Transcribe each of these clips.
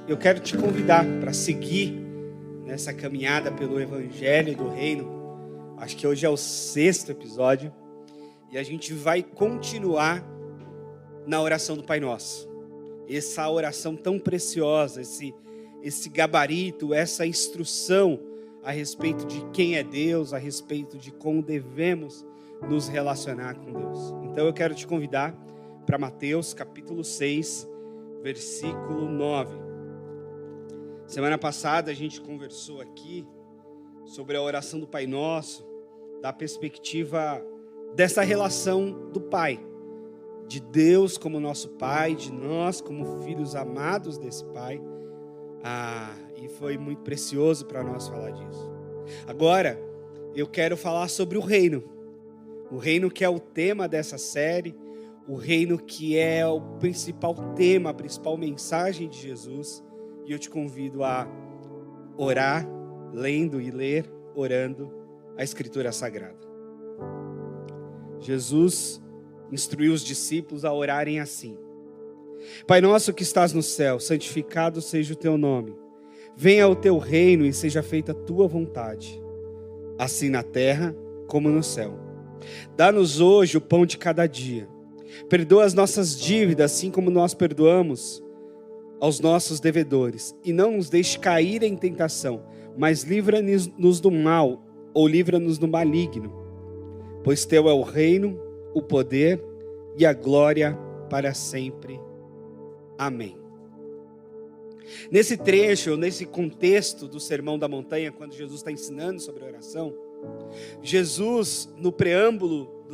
eu quero te convidar para seguir nessa caminhada pelo Evangelho do Reino. Acho que hoje é o 6º episódio e a gente vai continuar na oração do Pai Nosso. Essa oração tão preciosa, esse gabarito, essa instrução a respeito de quem é Deus, a respeito de como devemos nos relacionar com Deus. Então eu quero te convidar para Mateus capítulo 6, versículo 9. Semana passada a gente conversou aqui sobre a oração do Pai Nosso, da perspectiva dessa relação do Pai, de Deus como nosso Pai, de nós como filhos amados desse Pai. E foi muito precioso para nós falar disso. Agora, eu quero falar sobre o reino que é o tema dessa série, o reino que é o principal tema, a principal mensagem de Jesus. E eu te convido a orar, lendo e ler, orando a Escritura Sagrada. Jesus instruiu os discípulos a orarem assim: Pai nosso que estás no céu, santificado seja o teu nome. Venha o teu reino e seja feita a tua vontade, assim na terra como no céu. Dá-nos hoje o pão de cada dia. Perdoa as nossas dívidas, assim como nós perdoamos aos nossos devedores. E não nos deixe cair em tentação, mas livra-nos do mal, ou livra-nos do maligno. Pois teu é o reino, o poder e a glória para sempre. Amém. Nesse trecho, nesse contexto do Sermão da Montanha, quando Jesus está ensinando sobre a oração, Jesus, no preâmbulo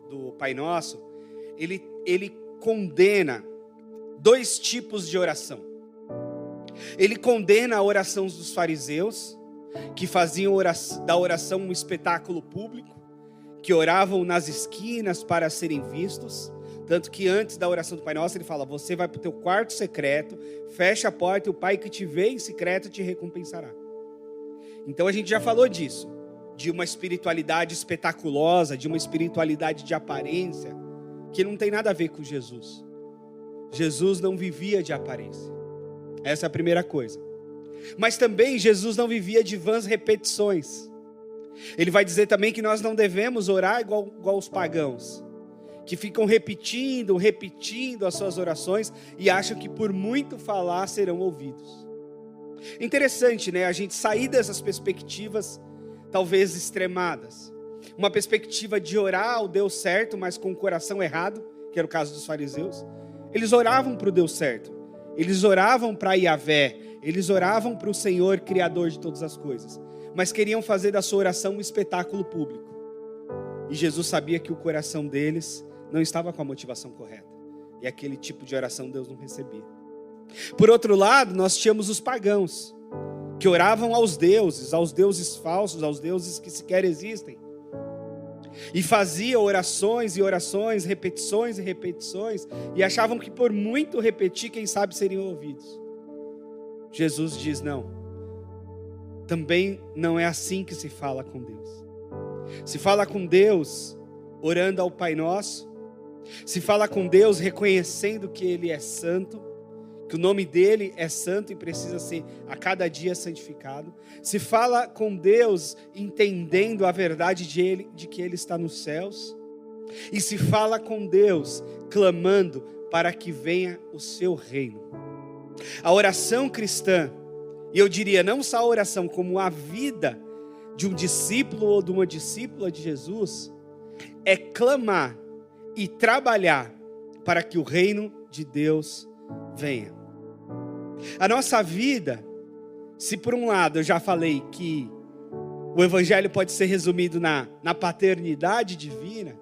do Pai Nosso, ele condena 2 tipos de oração. Ele condena a oração dos fariseus, que faziam da oração um espetáculo público, que oravam nas esquinas para serem vistos. Tanto que antes da oração do Pai Nosso, ele fala: você vai para o teu quarto secreto, fecha a porta e o Pai que te vê em secreto te recompensará. Então a gente já falou disso, de uma espiritualidade espetaculosa, de uma espiritualidade de aparência, que não tem nada a ver com Jesus. Jesus não vivia de aparência. Essa é a primeira coisa. Mas também Jesus não vivia de vãs repetições. Ele vai dizer também que nós não devemos orar igual os pagãos, que ficam repetindo as suas orações e acham que por muito falar serão ouvidos. Interessante, né? A gente sair dessas perspectivas talvez extremadas. Uma perspectiva de orar ao Deus certo, mas com o coração errado, que era o caso dos fariseus. Eles oravam para o Deus certo. Eles oravam para Yahvé. Eles oravam para o Senhor, Criador de todas as coisas. Mas queriam fazer da sua oração um espetáculo público. E Jesus sabia que o coração deles não estava com a motivação correta. E aquele tipo de oração Deus não recebia. Por outro lado, nós tínhamos os pagãos, que oravam aos deuses falsos, aos deuses que sequer existem. E faziam orações e orações, repetições e repetições, e achavam que por muito repetir, quem sabe seriam ouvidos. Jesus diz: não, também não é assim que se fala com Deus. Se fala com Deus orando ao Pai Nosso, se fala com Deus reconhecendo que Ele é santo, que o nome dele é santo e precisa ser a cada dia santificado. Se fala com Deus entendendo a verdade de que Ele está nos céus. E se fala com Deus clamando para que venha o seu reino. A oração cristã, e eu diria não só a oração, como a vida de um discípulo ou de uma discípula de Jesus, é clamar e trabalhar para que o reino de Deus venha. A nossa vida, se por um lado eu já falei que o Evangelho pode ser resumido na paternidade divina,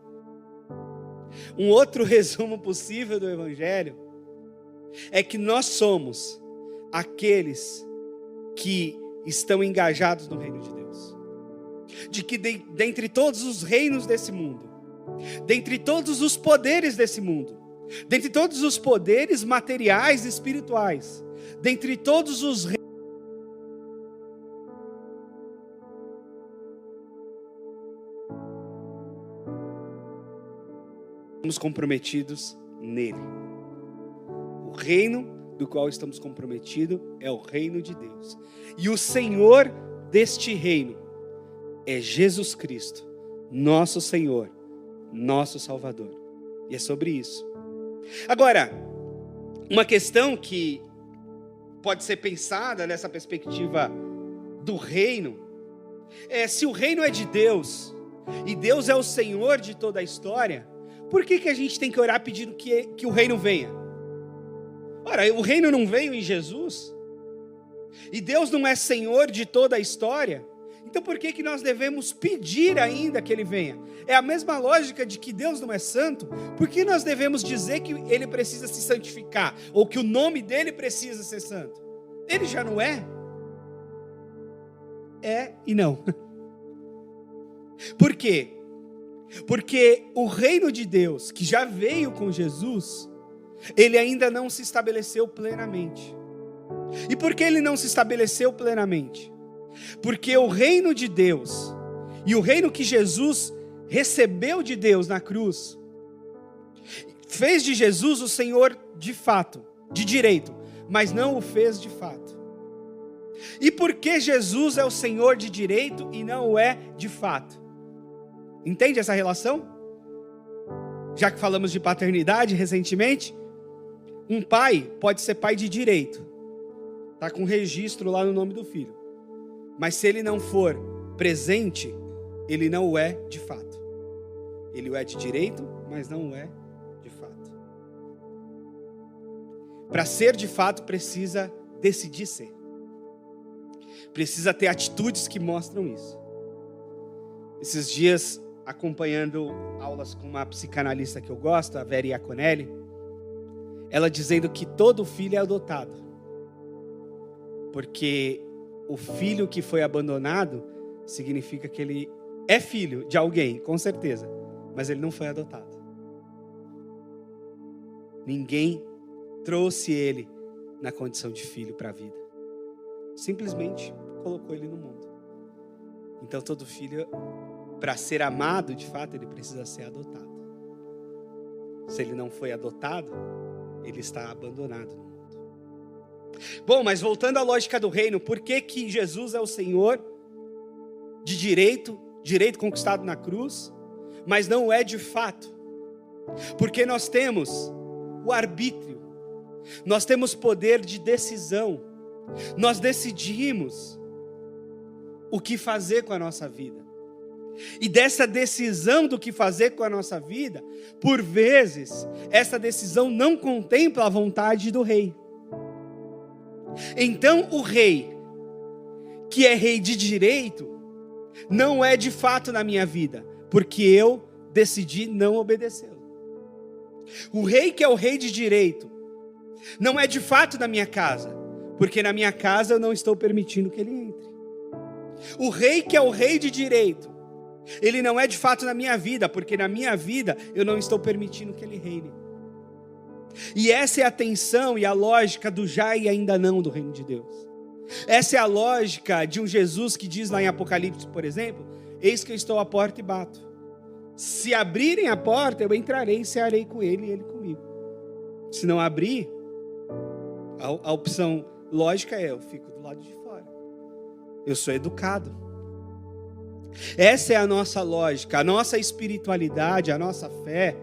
um outro resumo possível do Evangelho é que nós somos aqueles que estão engajados no reino de Deus. De que dentre todos os reinos desse mundo, dentre todos os poderes desse mundo, dentre todos os poderes materiais e espirituais, dentre todos os reinos, somos comprometidos nele. O reino do qual estamos comprometidos é o reino de Deus. E o Senhor deste reino é Jesus Cristo, nosso Senhor, nosso Salvador. E é sobre isso. Agora, uma questão que pode ser pensada nessa perspectiva do reino é: se o reino é de Deus e Deus é o Senhor de toda a história, por que a gente tem que orar pedindo que o reino venha? Ora, o reino não veio em Jesus? E Deus não é Senhor de toda a história? Então por que nós devemos pedir ainda que Ele venha? É a mesma lógica de que Deus não é santo. Por que nós devemos dizer que Ele precisa se santificar? Ou que o nome dEle precisa ser santo? Ele já não é? É e não. Por quê? Porque o reino de Deus, que já veio com Jesus, ele ainda não se estabeleceu plenamente. E por que ele não se estabeleceu plenamente? Porque o reino de Deus e o reino que Jesus recebeu de Deus na cruz fez de Jesus o Senhor de fato, de direito, mas não o fez de fato. E por que Jesus é o Senhor de direito e não o é de fato? Entende essa relação? Já que falamos de paternidade recentemente, um pai pode ser pai de direito, está com registro lá no nome do filho, mas se ele não for presente, ele não o é de fato. Ele o é de direito, mas não o é de fato. Para ser de fato, precisa decidir ser. Precisa ter atitudes que mostram isso. Esses dias, acompanhando aulas com uma psicanalista que eu gosto, a Vera Iaconelli, ela dizendo que todo filho é adotado. Porque o filho que foi abandonado significa que ele é filho de alguém, com certeza, mas ele não foi adotado. Ninguém trouxe ele na condição de filho para a vida. Simplesmente colocou ele no mundo. Então todo filho, para ser amado, de fato, ele precisa ser adotado. Se ele não foi adotado, ele está abandonado no mundo. Bom, mas voltando à lógica do reino, por que Jesus é o Senhor de direito conquistado na cruz, mas não é de fato? Porque nós temos o arbítrio, nós temos poder de decisão, nós decidimos o que fazer com a nossa vida. E dessa decisão do que fazer com a nossa vida, por vezes, essa decisão não contempla a vontade do rei. Então o rei, que é rei de direito, não é de fato na minha vida, porque eu decidi não obedecê-lo. O rei que é o rei de direito, não é de fato na minha casa, porque na minha casa eu não estou permitindo que ele entre. O rei que é o rei de direito, ele não é de fato na minha vida, porque na minha vida eu não estou permitindo que ele reine. E essa é a tensão e a lógica do já e ainda não do reino de Deus. Essa é a lógica de um Jesus que diz lá em Apocalipse, por exemplo: eis que eu estou à porta e bato. Se abrirem a porta, eu entrarei e cearei com ele e ele comigo. Se não abrir, a opção lógica é: eu fico do lado de fora. Eu sou educado. Essa é a nossa lógica, a nossa espiritualidade, a nossa fé.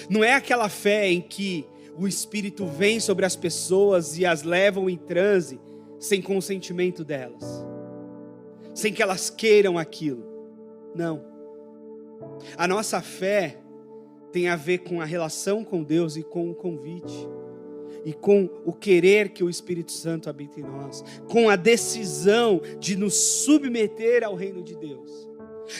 Não é aquela fé em que o Espírito vem sobre as pessoas e as levam em transe sem consentimento delas, sem que elas queiram aquilo. Não. A nossa fé tem a ver com a relação com Deus e com o convite, e com o querer que o Espírito Santo habita em nós, com a decisão de nos submeter ao reino de Deus.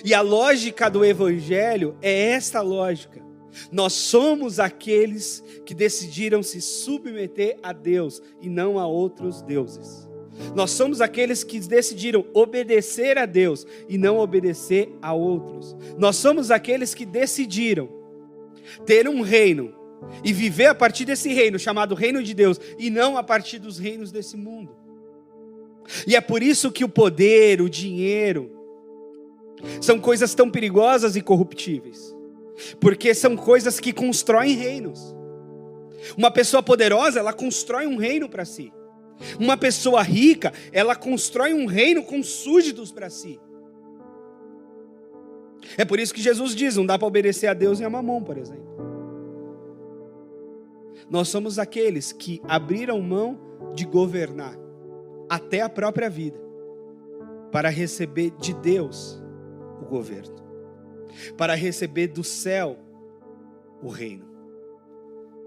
E a lógica do Evangelho é esta lógica. Nós somos aqueles que decidiram se submeter a Deus e não a outros deuses. Nós somos aqueles que decidiram obedecer a Deus e não obedecer a outros. Nós somos aqueles que decidiram ter um reino e viver a partir desse reino, chamado reino de Deus, e não a partir dos reinos desse mundo. E é por isso que o poder, o dinheiro, são coisas tão perigosas e corruptíveis. Porque são coisas que constroem reinos. Uma pessoa poderosa, ela constrói um reino para si. Uma pessoa rica, ela constrói um reino com súditos para si. É por isso que Jesus diz, não dá para obedecer a Deus e a Mamon, por exemplo. Nós somos aqueles que abriram mão de governar até a própria vida, para receber de Deus o governo, para receber do céu o reino,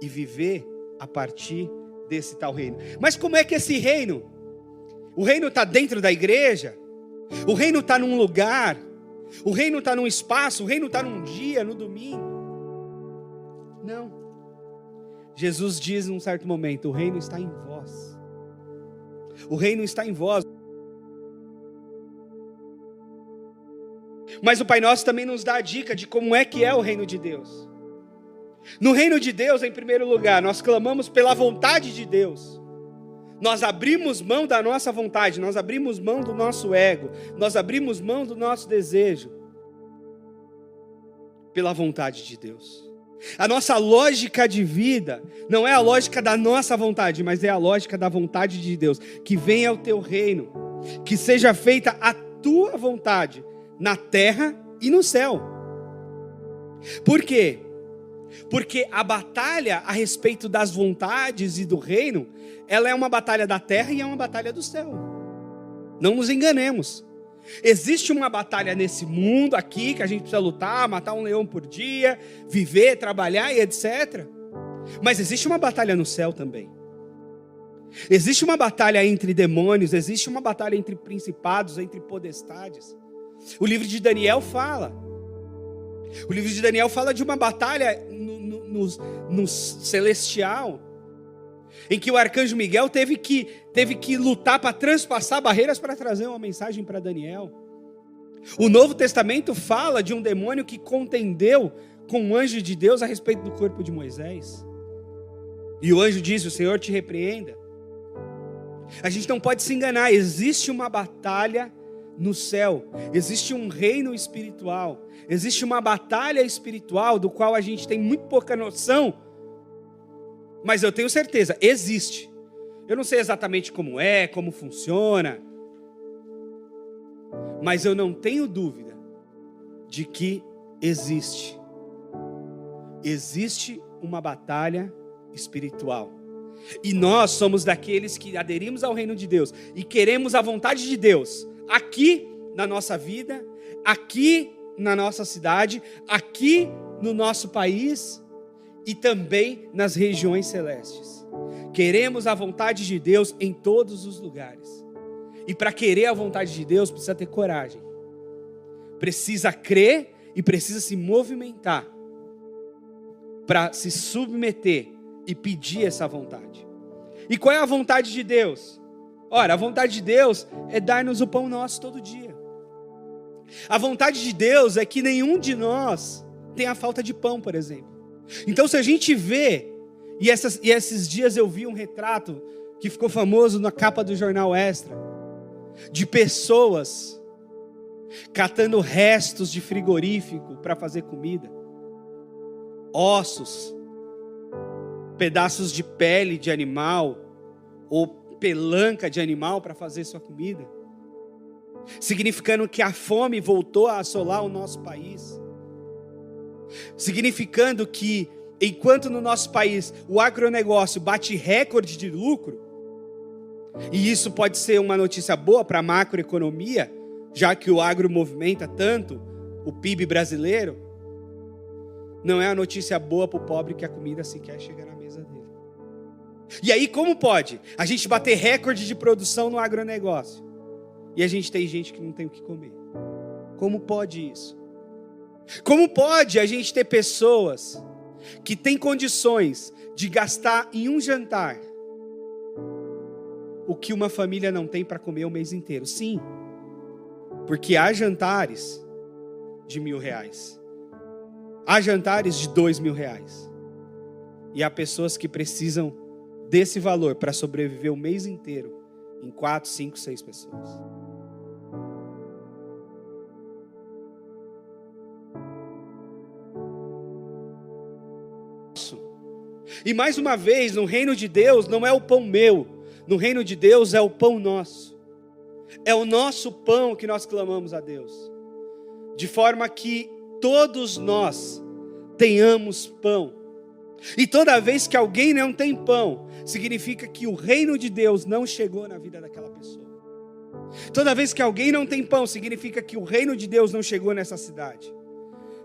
e viver a partir desse tal reino. Mas como é que esse reino? O reino está dentro da igreja? O reino está num lugar? O reino está num espaço? O reino está num dia, no domingo? Não. Jesus diz num certo momento, o reino está em vós. O reino está em vós. Mas o Pai Nosso também nos dá a dica de como é que é o reino de Deus. No reino de Deus, em primeiro lugar, nós clamamos pela vontade de Deus. Nós abrimos mão da nossa vontade, nós abrimos mão do nosso ego, nós abrimos mão do nosso desejo, pela vontade de Deus. A nossa lógica de vida não é a lógica da nossa vontade, mas é a lógica da vontade de Deus. Que venha o teu reino, que seja feita a tua vontade, na terra e no céu. Por quê? Porque a batalha a respeito das vontades e do reino, ela é uma batalha da terra e é uma batalha do céu. Não nos enganemos. Existe uma batalha nesse mundo aqui, que a gente precisa lutar, matar um leão por dia, viver, trabalhar e etc. Mas existe uma batalha no céu também. Existe uma batalha entre demônios, existe uma batalha entre principados, entre potestades. O livro de Daniel fala. O livro de Daniel fala de uma batalha no celestial, em que o arcanjo Miguel teve que lutar para transpassar barreiras para trazer uma mensagem para Daniel. O Novo Testamento fala de um demônio que contendeu com um anjo de Deus a respeito do corpo de Moisés. E o anjo disse, o Senhor te repreenda. A gente não pode se enganar, existe uma batalha no céu, existe um reino espiritual, existe uma batalha espiritual do qual a gente tem muito pouca noção, mas eu tenho certeza, existe. Eu não sei exatamente como é, como funciona, mas eu não tenho dúvida de que existe. Existe uma batalha espiritual. E nós somos daqueles que aderimos ao reino de Deus e queremos a vontade de Deus aqui na nossa vida, aqui na nossa cidade, aqui no nosso país e também nas regiões celestes. Queremos a vontade de Deus em todos os lugares. E para querer a vontade de Deus precisa ter coragem. Precisa crer e precisa se movimentar para se submeter e pedir essa vontade. E qual é a vontade de Deus? Ora, a vontade de Deus é dar-nos o pão nosso todo dia. A vontade de Deus é que nenhum de nós tenha falta de pão, por exemplo. Então, se a gente vê, e esses dias eu vi um retrato que ficou famoso na capa do jornal Extra, de pessoas catando restos de frigorífico para fazer comida, ossos, pedaços de pele de animal, ou pelanca de animal para fazer sua comida, significando que a fome voltou a assolar o nosso país, significando que enquanto no nosso país o agronegócio bate recorde de lucro, e isso pode ser uma notícia boa para a macroeconomia, já que o agro movimenta tanto o PIB brasileiro, não é a notícia boa para o pobre que a comida sequer chega na mesa dele. E aí como pode a gente bater recorde de produção no agronegócio e a gente tem gente que não tem o que comer? Como pode isso? Como pode a gente ter pessoas que têm condições de gastar em um jantar o que uma família não tem para comer o mês inteiro? Sim, porque há jantares de R$1.000, há jantares de R$2.000, e há pessoas que precisam desse valor para sobreviver o mês inteiro em 4, 5, 6 pessoas. E mais uma vez, no reino de Deus não é o pão meu, no reino de Deus é o pão nosso. É o nosso pão que nós clamamos a Deus. De forma que todos nós tenhamos pão. E toda vez que alguém não tem pão, significa que o reino de Deus não chegou na vida daquela pessoa. Toda vez que alguém não tem pão, significa que o reino de Deus não chegou nessa cidade.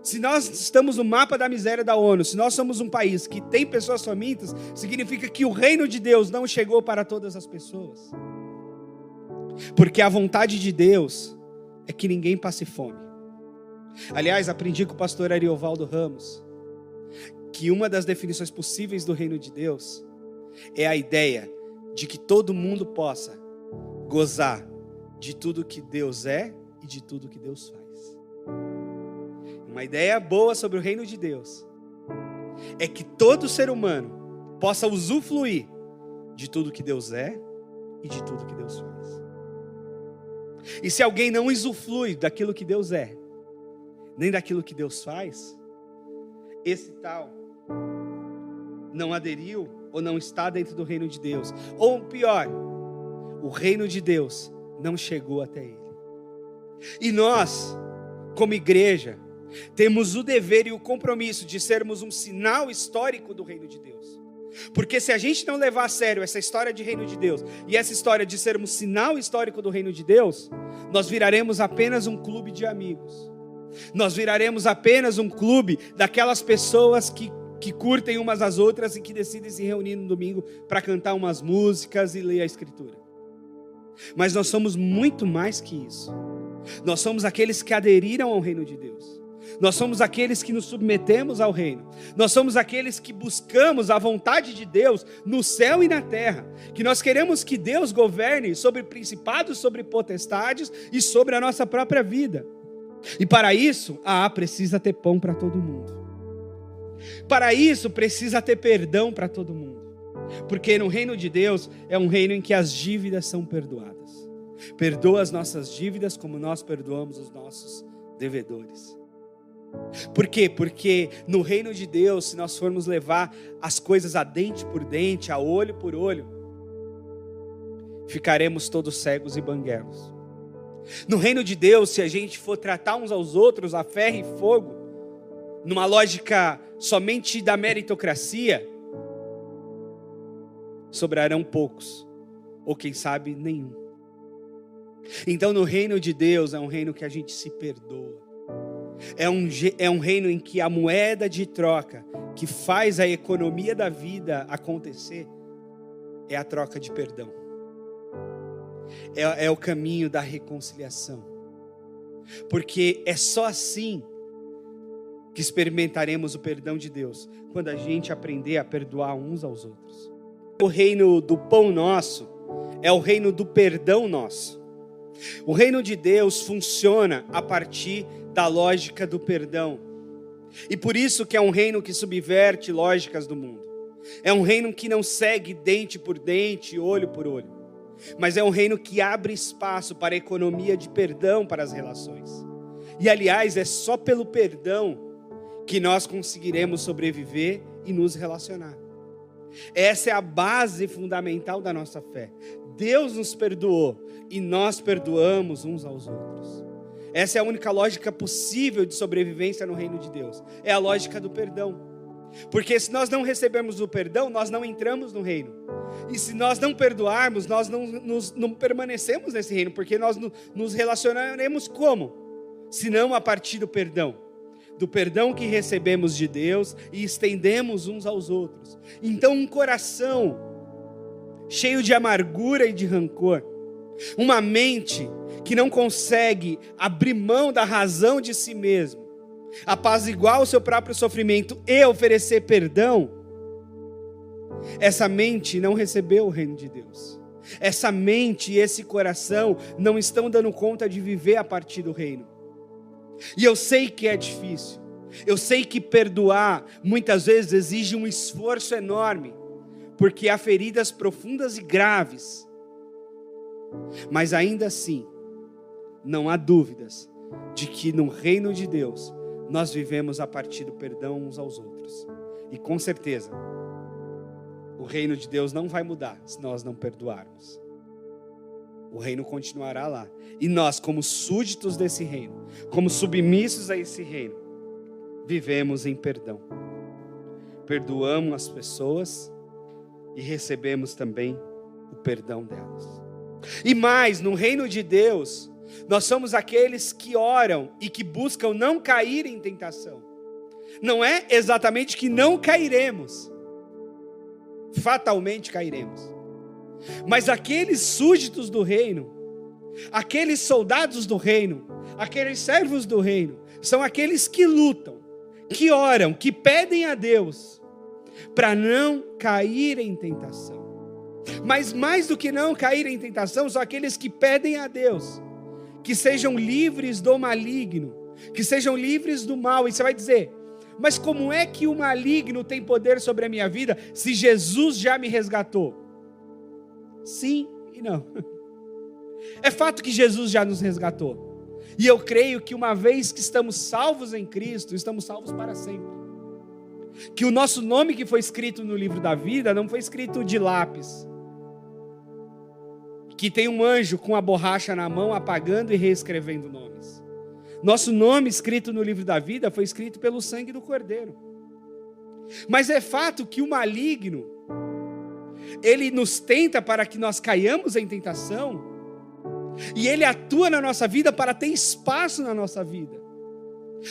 Se nós estamos no mapa da miséria da ONU, se nós somos um país que tem pessoas famintas, significa que o reino de Deus não chegou para todas as pessoas. Porque a vontade de Deus é que ninguém passe fome. Aliás, aprendi com o pastor Ariovaldo Ramos que uma das definições possíveis do reino de Deus é a ideia de que todo mundo possa gozar de tudo que Deus é e de tudo que Deus faz. Uma ideia boa sobre o reino de Deus é que todo ser humano possa usufruir de tudo que Deus é e de tudo que Deus faz. E se alguém não usufrui daquilo que Deus é, nem daquilo que Deus faz, esse tal não aderiu ou não está dentro do reino de Deus. Ou pior, o reino de Deus não chegou até ele. E nós, como igreja, temos o dever e o compromisso de sermos um sinal histórico do reino de Deus. Porque se a gente não levar a sério essa história de reino de Deus e essa história de sermos sinal histórico do reino de Deus, nós viraremos apenas um clube de amigos. Nós viraremos apenas um clube daquelas pessoas que curtem umas às outras e que decidem se reunir no domingo para cantar umas músicas e ler a Escritura. Mas nós somos muito mais que isso. Nós somos aqueles que aderiram ao reino de Deus. Nós somos aqueles que nos submetemos ao reino. Nós somos aqueles que buscamos a vontade de Deus no céu e na terra. Que nós queremos que Deus governe sobre principados, sobre potestades e sobre a nossa própria vida. E para isso, precisa ter pão para todo mundo. Para isso, precisa ter perdão para todo mundo. Porque no reino de Deus é um reino em que as dívidas são perdoadas. Perdoa as nossas dívidas como nós perdoamos os nossos devedores. Por quê? Porque no reino de Deus, se nós formos levar as coisas a dente por dente, a olho por olho, ficaremos todos cegos e banguelos. No reino de Deus, se a gente for tratar uns aos outros a ferro e fogo, numa lógica somente da meritocracia, sobrarão poucos, ou quem sabe nenhum. Então no reino de Deus é um reino que a gente se perdoa. É um reino em que a moeda de troca que faz a economia da vida acontecer é a troca de perdão. É o caminho da reconciliação. Porque é só assim que experimentaremos o perdão de Deus, quando a gente aprender a perdoar uns aos outros. O reino do pão nosso é o reino do perdão nosso. O reino de Deus funciona a partir da lógica do perdão. E por isso que é um reino que subverte lógicas do mundo. É um reino que não segue dente por dente, olho por olho. Mas é um reino que abre espaço para a economia de perdão para as relações. E aliás, é só pelo perdão que nós conseguiremos sobreviver e nos relacionar. Essa é a base fundamental da nossa fé. Deus nos perdoou e nós perdoamos uns aos outros. Essa é a única lógica possível de sobrevivência no reino de Deus. É a lógica do perdão. Porque se nós não recebemos o perdão, nós não entramos no reino. E se nós não perdoarmos, nós não permanecemos nesse reino. Porque nós nos relacionaremos como? Se não a partir do perdão. Do perdão que recebemos de Deus e estendemos uns aos outros. Então um coração cheio de amargura e de rancor, uma mente que não consegue abrir mão da razão de si mesmo, apaziguar o seu próprio sofrimento e oferecer perdão, essa mente não recebeu o reino de Deus. Essa mente e esse coração não estão dando conta de viver a partir do reino. E eu sei que é difícil. Eu sei que perdoar muitas vezes exige um esforço enorme, porque há feridas profundas e graves. Mas ainda assim, não há dúvidas de que no reino de Deus nós vivemos a partir do perdão uns aos outros. E com certeza, o reino de Deus não vai mudar se nós não perdoarmos. O reino continuará lá. E nós, como súditos desse reino, como submissos a esse reino, vivemos em perdão. Perdoamos as pessoas e recebemos também o perdão delas. E mais, no reino de Deus, nós somos aqueles que oram e que buscam não cair em tentação. Não é exatamente que não cairemos, fatalmente cairemos. Mas aqueles súditos do reino, aqueles soldados do reino, aqueles servos do reino, são aqueles que lutam, que oram, que pedem a Deus para não cair em tentação. Mas mais do que não cair em tentação, são aqueles que pedem a Deus que sejam livres do maligno, que sejam livres do mal. E você vai dizer: mas como é que o maligno tem poder sobre a minha vida se Jesus já me resgatou? Sim e não. É fato que Jesus já nos resgatou. E eu creio que uma vez que estamos salvos em Cristo, estamos salvos para sempre. Que o nosso nome que foi escrito no livro da vida não foi escrito de lápis, que tem um anjo com a borracha na mão apagando e reescrevendo nomes. Nosso nome escrito no livro da vida foi escrito pelo sangue do Cordeiro. Mas é fato que o maligno, ele nos tenta para que nós caiamos em tentação, e ele atua na nossa vida para ter espaço na nossa vida.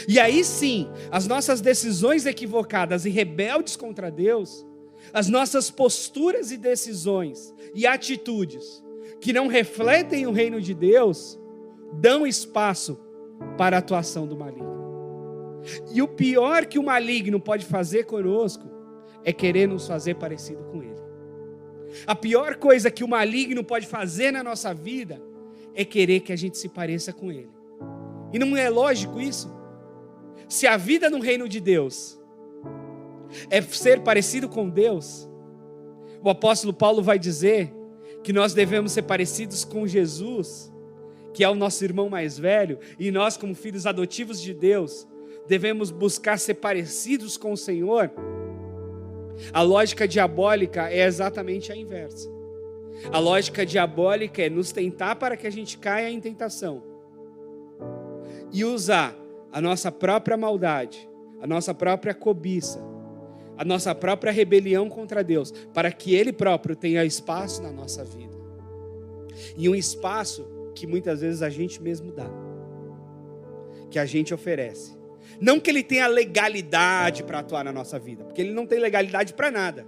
E aí sim, as nossas decisões equivocadas e rebeldes contra Deus, as nossas posturas e decisões e atitudes que não refletem o reino de Deus, dão espaço para a atuação do maligno. E o pior que o maligno pode fazer conosco é querer nos fazer parecido com ele. A pior coisa que o maligno pode fazer na nossa vida é querer que a gente se pareça com ele. E não é lógico isso? Se a vida no reino de Deus é ser parecido com Deus, o apóstolo Paulo vai dizer que nós devemos ser parecidos com Jesus, que é o nosso irmão mais velho, e nós, como filhos adotivos de Deus, devemos buscar ser parecidos com o Senhor. A lógica diabólica é exatamente a inversa. A lógica diabólica é nos tentar para que a gente caia em tentação e usar a nossa própria maldade, a nossa própria cobiça, a nossa própria rebelião contra Deus, para que Ele próprio tenha espaço na nossa vida. E um espaço que muitas vezes a gente mesmo dá, que a gente oferece. Não que Ele tenha legalidade para atuar na nossa vida, porque Ele não tem legalidade para nada.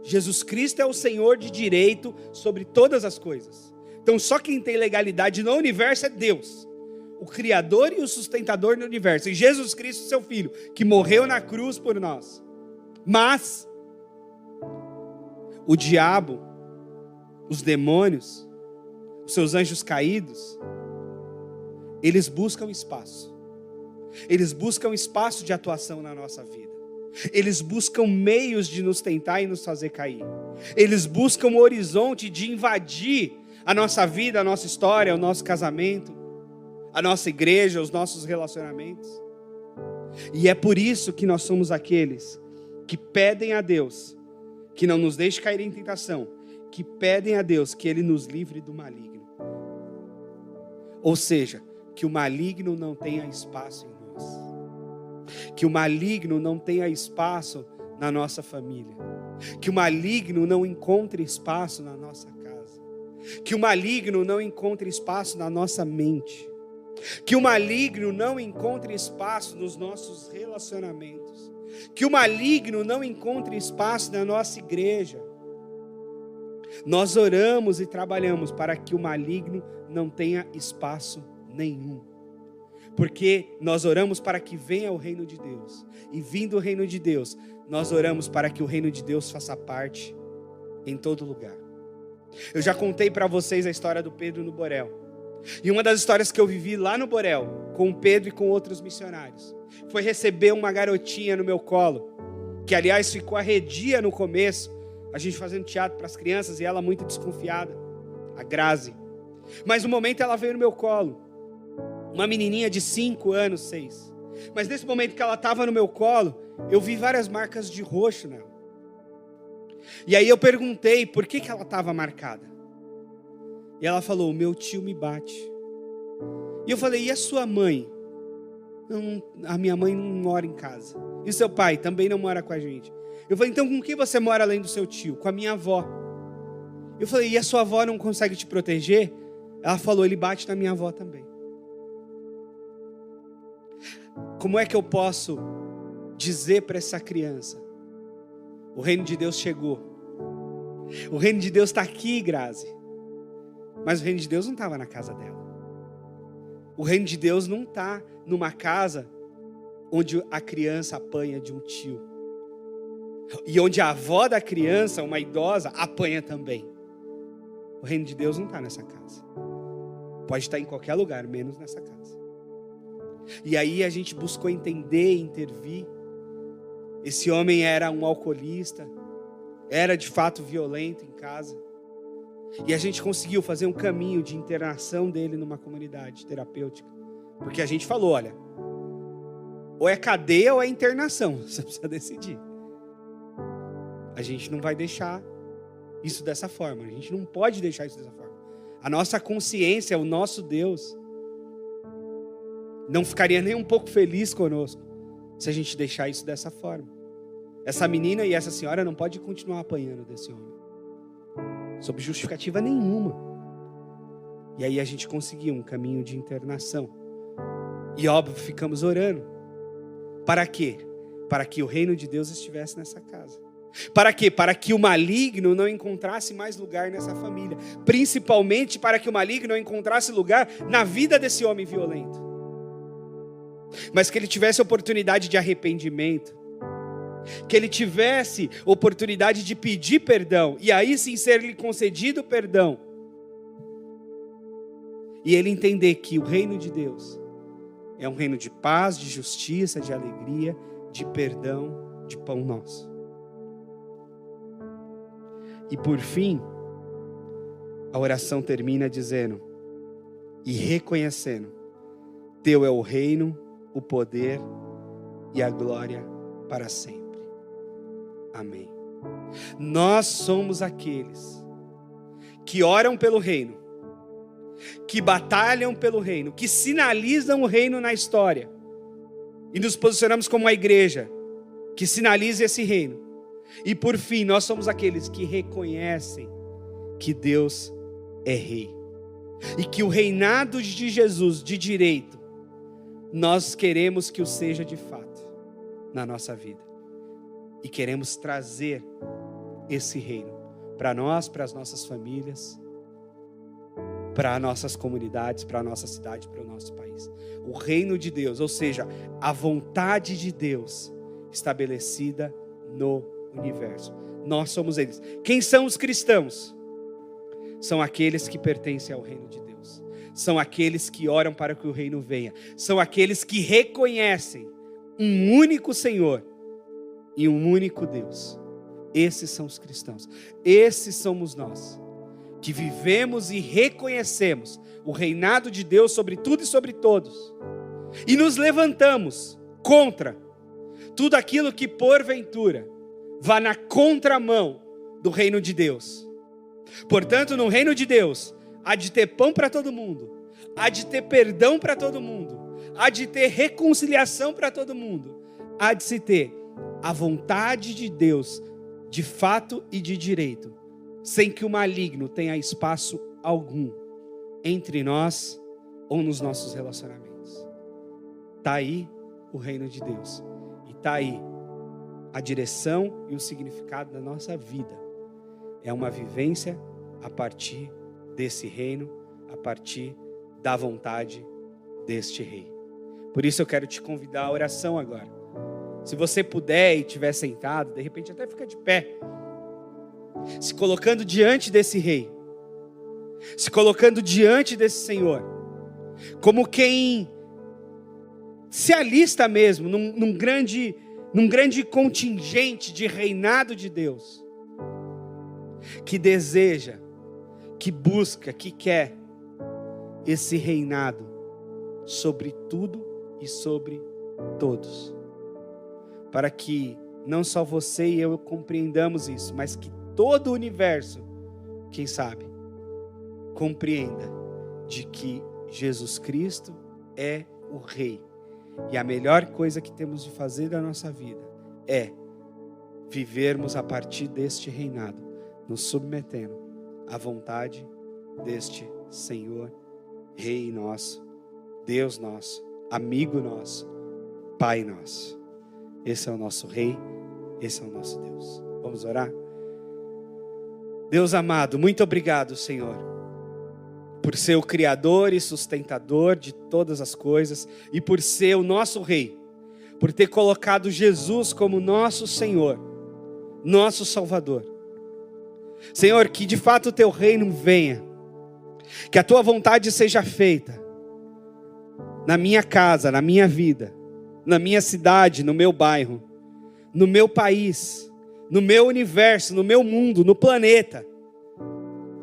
Jesus Cristo é o Senhor de direito sobre todas as coisas. Então só quem tem legalidade no universo é Deus, o Criador e o sustentador do universo. E Jesus Cristo, seu Filho, que morreu na cruz por nós. Mas o diabo, os demônios, os seus anjos caídos, eles buscam espaço. Eles buscam espaço de atuação na nossa vida. Eles buscam meios de nos tentar e nos fazer cair. Eles buscam um horizonte de invadir a nossa vida, a nossa história, o nosso casamento, a nossa igreja, os nossos relacionamentos. E é por isso que nós somos aqueles que pedem a Deus que não nos deixe cair em tentação, que pedem a Deus que Ele nos livre do maligno. Ou seja, que o maligno não tenha espaço em nós. Que o maligno não tenha espaço na nossa família. Que o maligno não encontre espaço na nossa casa. Que o maligno não encontre espaço na nossa mente. Que o maligno não encontre espaço nos nossos relacionamentos. Que o maligno não encontre espaço na nossa igreja. Nós oramos e trabalhamos para que o maligno não tenha espaço nenhum. Porque nós oramos para que venha o reino de Deus. E vindo o reino de Deus, nós oramos para que o reino de Deus faça parte em todo lugar. Eu já contei para vocês a história do Pedro no Borel. E uma das histórias que eu vivi lá no Borel, com o Pedro e com outros missionários, foi receber uma garotinha no meu colo, que aliás ficou arredia no começo, a gente fazendo teatro para as crianças, e ela muito desconfiada, a Grazi. Mas no momento ela veio no meu colo, uma menininha de 5 anos, 6. Mas nesse momento que ela estava no meu colo, eu vi várias marcas de roxo nela. E aí eu perguntei por que ela estava marcada. E ela falou, o meu tio me bate. E eu falei, e a sua mãe? Não, a minha mãe não mora em casa. E o seu pai também não mora com a gente. Eu falei, então com quem você mora além do seu tio? Com a minha avó. Eu falei, e a sua avó não consegue te proteger? Ela falou, ele bate na minha avó também. Como é que eu posso dizer para essa criança? O reino de Deus chegou. O reino de Deus está aqui, Grazi. Mas o reino de Deus não estava na casa dela. O reino de Deus não está numa casa onde a criança apanha de um tio. E onde a avó da criança, uma idosa, apanha também. O reino de Deus não está nessa casa. Pode estar em qualquer lugar, menos nessa casa. E aí a gente buscou entender e intervir. Esse homem era um alcoolista, era de fato violento em casa. E a gente conseguiu fazer um caminho de internação dele numa comunidade terapêutica. Porque a gente falou, olha, ou é cadeia ou é internação, você precisa decidir. A gente não vai deixar isso dessa forma, a gente não pode deixar isso dessa forma. A nossa consciência, o nosso Deus, não ficaria nem um pouco feliz conosco se a gente deixar isso dessa forma. Essa menina e essa senhora não pode continuar apanhando desse homem, sob justificativa nenhuma. E aí a gente conseguiu um caminho de internação. E óbvio, ficamos orando. Para quê? Para que o reino de Deus estivesse nessa casa. Para quê? Para que o maligno não encontrasse mais lugar nessa família. Principalmente para que o maligno não encontrasse lugar na vida desse homem violento. Mas que ele tivesse oportunidade de arrependimento. Que ele tivesse oportunidade de pedir perdão. E aí sim ser-lhe concedido perdão. E ele entender que o reino de Deus é um reino de paz, de justiça, de alegria, de perdão, de pão nosso. E por fim, a oração termina dizendo, e reconhecendo, teu é o reino, o poder e a glória para sempre. Amém. Nós somos aqueles que oram pelo reino, que batalham pelo reino, que sinalizam o reino na história. E nos posicionamos como uma igreja que sinaliza esse reino. E por fim, nós somos aqueles que reconhecem que Deus é rei. E que o reinado de Jesus, de direito, nós queremos que o seja de fato na nossa vida. E queremos trazer esse reino para nós, para as nossas famílias, para as nossas comunidades, para a nossa cidade, para o nosso país. O reino de Deus, ou seja, a vontade de Deus estabelecida no universo. Nós somos eles. Quem são os cristãos? São aqueles que pertencem ao reino de Deus. São aqueles que oram para que o reino venha. São aqueles que reconhecem um único Senhor e um único Deus. Esses são os cristãos. Esses somos nós, que vivemos e reconhecemos o reinado de Deus sobre tudo e sobre todos. E nos levantamos contra tudo aquilo que porventura vá na contramão do reino de Deus. Portanto, no reino de Deus, há de ter pão para todo mundo, há de ter perdão para todo mundo, há de ter reconciliação para todo mundo, há de se ter a vontade de Deus, de fato e de direito, sem que o maligno tenha espaço algum entre nós ou nos nossos relacionamentos. Está aí o reino de Deus. E está aí a direção e o significado da nossa vida. É uma vivência a partir desse reino, a partir da vontade deste rei. Por isso eu quero te convidar à oração agora. Se você puder e estiver sentado, de repente até fica de pé, se colocando diante desse rei, se colocando diante desse Senhor, como quem se alista mesmo num grande contingente de reinado de Deus, que deseja, que busca, que quer esse reinado sobre tudo e sobre todos, para que não só você e eu compreendamos isso, mas que todo o universo, quem sabe, compreenda de que Jesus Cristo é o Rei. E a melhor coisa que temos de fazer da nossa vida é vivermos a partir deste reinado, nos submetendo à vontade deste Senhor, Rei nosso, Deus nosso, amigo nosso, Pai nosso. Esse é o nosso Rei, esse é o nosso Deus. Vamos orar? Deus amado, muito obrigado, Senhor, por ser o Criador e sustentador de todas as coisas e por ser o nosso Rei, por ter colocado Jesus como nosso Senhor, nosso Salvador. Senhor, que de fato o teu reino venha, que a tua vontade seja feita na minha casa, na minha vida, na minha cidade, no meu bairro, no meu país, no meu universo, no meu mundo, no planeta,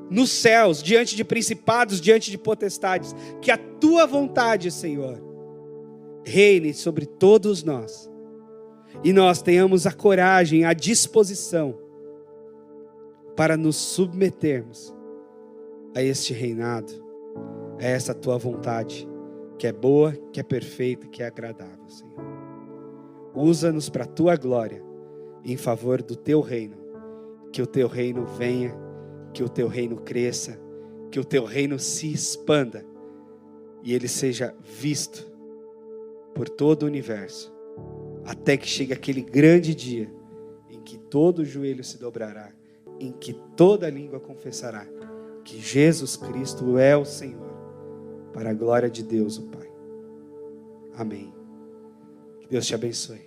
nos céus, diante de principados, diante de potestades. Que a tua vontade, Senhor, reine sobre todos nós, e nós tenhamos a coragem, a disposição para nos submetermos a este reinado, a essa tua vontade, que é boa, que é perfeita, que é agradável, Senhor. Usa-nos para a tua glória, em favor do teu reino. Que o teu reino venha, que o teu reino cresça, que o teu reino se expanda, e ele seja visto por todo o universo, até que chegue aquele grande dia, em que todo joelho se dobrará, em que toda língua confessará, que Jesus Cristo é o Senhor, para a glória de Deus o Pai. Amém. Que Deus te abençoe.